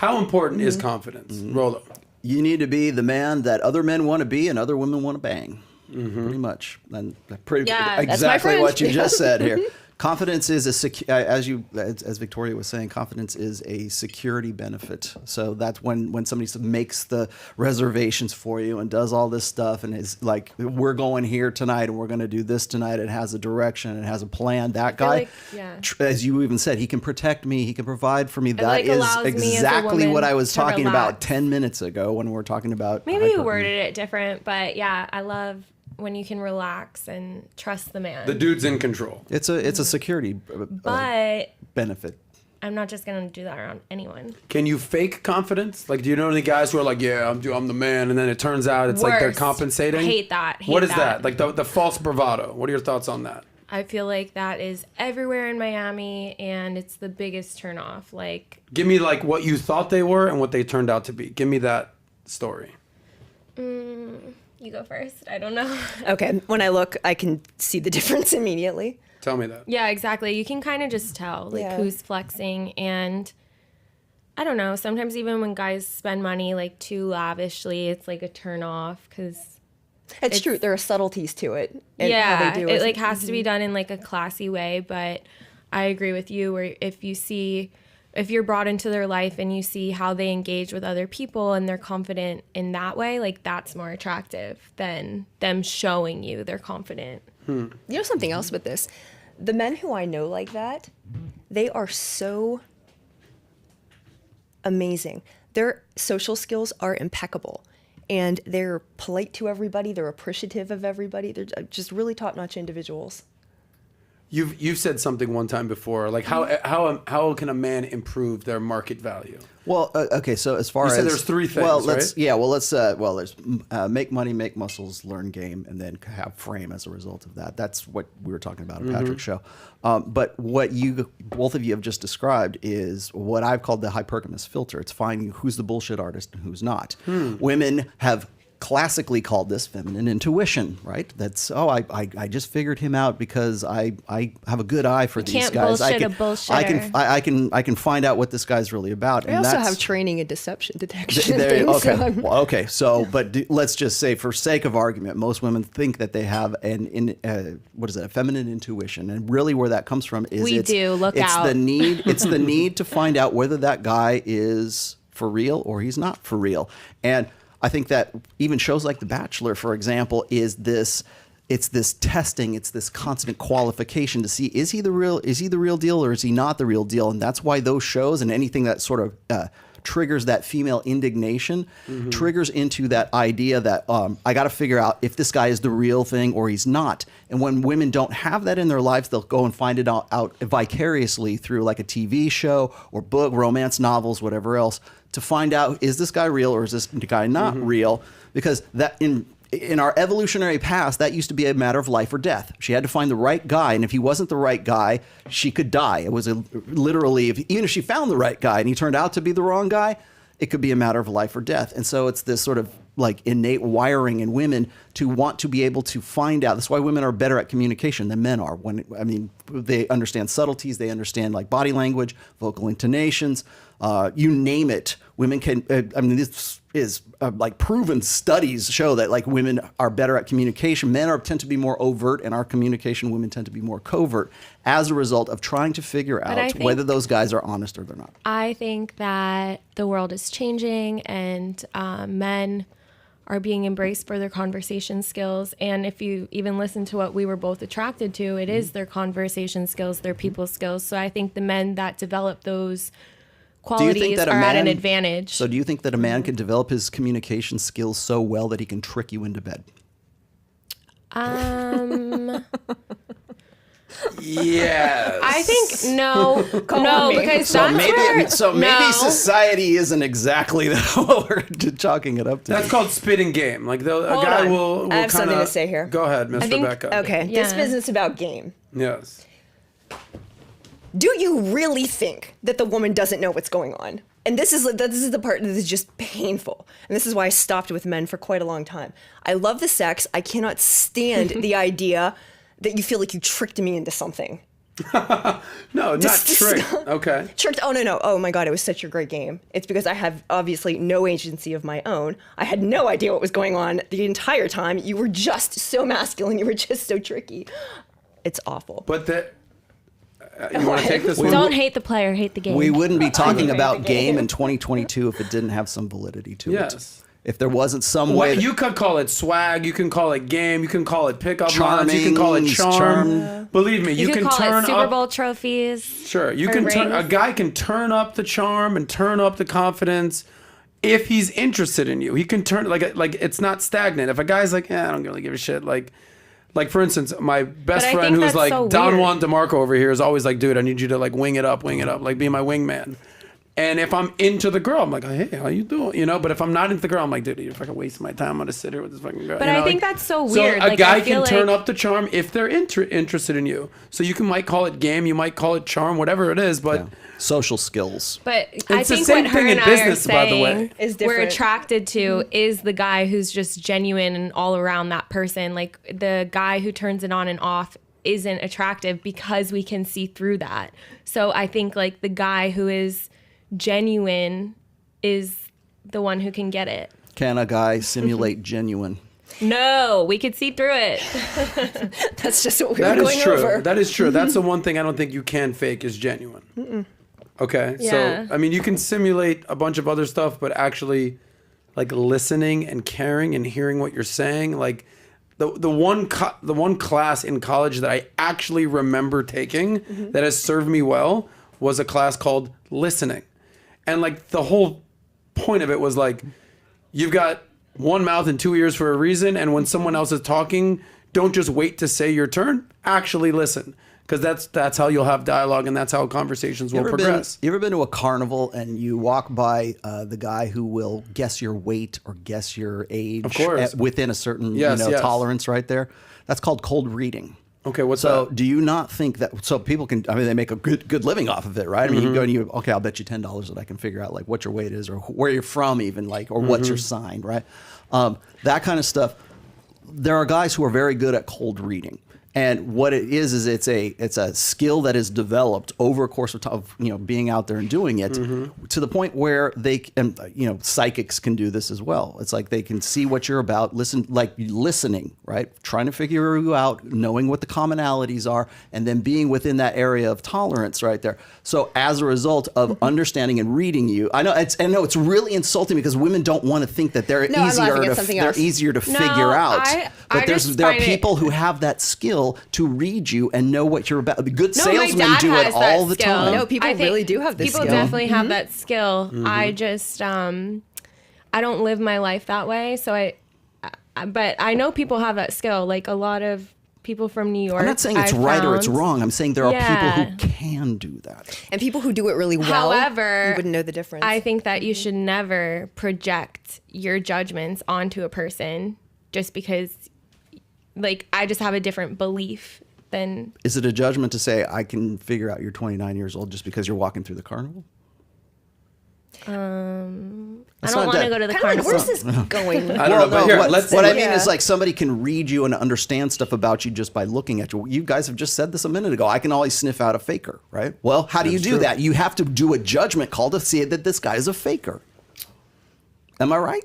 How important is confidence, Rollo? You need to be the man that other men want to be and other women want to bang. Pretty much. And exactly what you just said here. Confidence is as Victoria was saying, confidence is a security benefit. So that's when somebody makes the reservations for you and does all this stuff and is like, we're going here tonight and we're going to do this tonight. It has a direction. It has a plan. That guy, as you even said, he can protect me. He can provide for me. That is exactly what I was talking about 10 minutes ago when we were talking about. Maybe you worded it different, but yeah, I love when you can relax and trust the man. The dude's in control. It's a security benefit. I'm not just gonna do that around anyone. Can you fake confidence? Like, do you know any guys who are like, yeah, I'm the man, and then it turns out it's like they're compensating? I hate that. What is that? Like the false bravado. What are your thoughts on that? I feel like that is everywhere in Miami, and it's the biggest turnoff. Like, give me like what you thought they were and what they turned out to be. Give me that story. You go first. I don't know. Okay. When I look, I can see the difference immediately. Tell me that. Yeah, exactly. You can kind of just tell who's flexing. And I don't know. Sometimes even when guys spend money like too lavishly, it's like a turn off because it's true. There are subtleties to it. And yeah, how they do it like has to be done in like a classy way. But I agree with you where if you're brought into their life and you see how they engage with other people and they're confident in that way, like that's more attractive than them showing you they're confident. You know something else with this? The men who I know like that, they are so amazing. Their social skills are impeccable and they're polite to everybody. They're appreciative of everybody. They're just really top-notch individuals. You've said something one time before, like how can a man improve their market value? Well, okay, so as far as... You said there's three things, right? Yeah, well, there's make money, make muscles, learn game, and then have frame as a result of that. That's what we were talking about in Patrick's show. But what both of you have just described is what I've called the hypergamous filter. It's finding who's the bullshit artist and who's not. Women have classically called this feminine intuition, right? That's I just figured him out because I have a good eye for these guys. I can find out what this guy's really about. I also have training in deception detection. Okay. So, but let's just say, for sake of argument, most women think that they have a feminine intuition, and really where that comes from is it's the need to find out whether that guy is for real or he's not for real. And I think that even shows like The Bachelor, for example, it's this testing, it's this constant qualification to see, is he the real deal or is he not the real deal? And that's why those shows and anything that sort of triggers that female indignation, triggers into that idea that I got to figure out if this guy is the real thing or he's not. And when women don't have that in their lives, they'll go and find it out vicariously through like a TV show or book, romance novels, whatever else, to find out, is this guy real or is this guy not real? Because that in our evolutionary past, that used to be a matter of life or death. She had to find the right guy, and if he wasn't the right guy, she could die. It was literally, even if she found the right guy and he turned out to be the wrong guy, it could be a matter of life or death. And so it's this sort of like innate wiring in women to want to be able to find out. That's why women are better at communication than men are. They understand subtleties, they understand like body language, vocal intonations, you name it. Women can, this is like proven studies show that like women are better at communication. Men tend to be more overt in our communication. Women tend to be more covert as a result of trying to figure out whether those guys are honest or they're not. I think that the world is changing and men are being embraced for their conversation skills. And if you even listen to what we were both attracted to, it is their conversation skills, their people skills. So I think the men that develop those qualities are at an advantage. So do you think that a man can develop his communication skills so well that he can trick you into bed? Yes. I think no, because maybe society isn't exactly what we're chalking it up to. That's called spitting game. Like a guy will I have something to say here. Go ahead, Miss Rebecca. Okay, this business about game. Yes. Do you really think that the woman doesn't know what's going on? And this is the part that is just painful. And this is why I stopped with men for quite a long time. I love the sex. I cannot stand the idea that you feel like you tricked me into something. No, not tricked. Okay. Tricked. Oh, no. Oh, my God. It was such a great game. It's because I have obviously no agency of my own. I had no idea what was going on the entire time. You were just so masculine. You were just so tricky. It's awful. But you want to take this one? Don't hate the player, hate the game. We wouldn't be talking about game in 2022 if it didn't have some validity to it. Yes. If there wasn't some way you could call it swag, you can call it game, you can call it pickup lines, you Charming, can call it charm. charm. Believe me, you can call turn it Super up Bowl trophies. Sure, you or can rings. a guy can turn up the charm and turn up the confidence if he's interested in you. He can turn like it's not stagnant. If a guy's like, I don't really give a shit, like for instance, my best friend who's like Don Juan DeMarco over here is always like, dude, I need you to like wing it up, like be my wingman. And if I'm into the girl, I'm like, hey, how you doing? You know, but if I'm not into the girl, I'm like, dude, you're fucking wasting my time. I'm gonna sit here with this fucking girl. But you know, I think that's so weird. So a guy I feel can turn up the charm if they're interested in you. So you might call it game, you might call it charm, whatever it is, but social skills. But I think same what her thing in and business, I are by the way. saying Is we're different. attracted to is the guy who's just genuine and all around that person. Like the guy who turns it on and off isn't attractive because we can see through that. So I think like the guy who is genuine is the one who can get it. Can a guy simulate genuine? No, we could see through it. That's just what we were going over. That is true. That's the one thing I don't think you can fake is genuine. Okay, Yeah. so I mean, you can simulate a bunch of other stuff, but actually, like listening and caring and hearing what you're saying, like the one class in college that I actually remember taking that has served me well was a class called listening. And like the whole point of it was like, you've got one mouth and two ears for a reason. And when someone else is talking, don't just wait to say your turn. Actually listen, because that's how you'll have dialogue and that's how conversations will progress. You ever been to a carnival and you walk by the guy who will guess your weight or guess your age Of course. within a certain Yes. tolerance right there? That's called cold reading. Okay, what's So that? do you not think that, so people can, I mean, they make a good living off of it, right? I mean, you go and okay, I'll bet you $10 that I can figure out like what your weight is or where you're from even, like, or what's your sign, right? That kind of stuff. There are guys who are very good at cold reading. And what it is it's a skill that is developed over a course of being out there and doing it to the point where they and psychics can do this as well. It's like they can see what you're about, listening, right? Trying to figure you out, knowing what the commonalities are, and then being within that area of tolerance right there. So as a result of understanding and reading you, I know it's really insulting because women don't want to think that they're easier to figure out. But there are people who have that skill to read you and know what you're about. Good salesmen do it all the time. No, people really do have this skill. People definitely have that skill. I just, I don't live my life that way. So but I know people have that skill. Like a lot of people from New York. I'm not saying it's right or it's wrong. I'm saying there are people who can do that. And people who do it really well, however, you wouldn't know the difference. I think that you should never project your judgments onto a person just because like I just have a different belief than. Is it a judgment to say I can figure out you're 29 years old just because you're walking through the carnival? I don't want to go to the carnival. Where's this going? I don't know, but here, what I mean is like somebody can read you and understand stuff about you just by looking at you. You guys have just said this a minute ago. I can always sniff out a faker, right? Well, how do you do that? You have to do a judgment call to see that this guy is a faker. Am I right?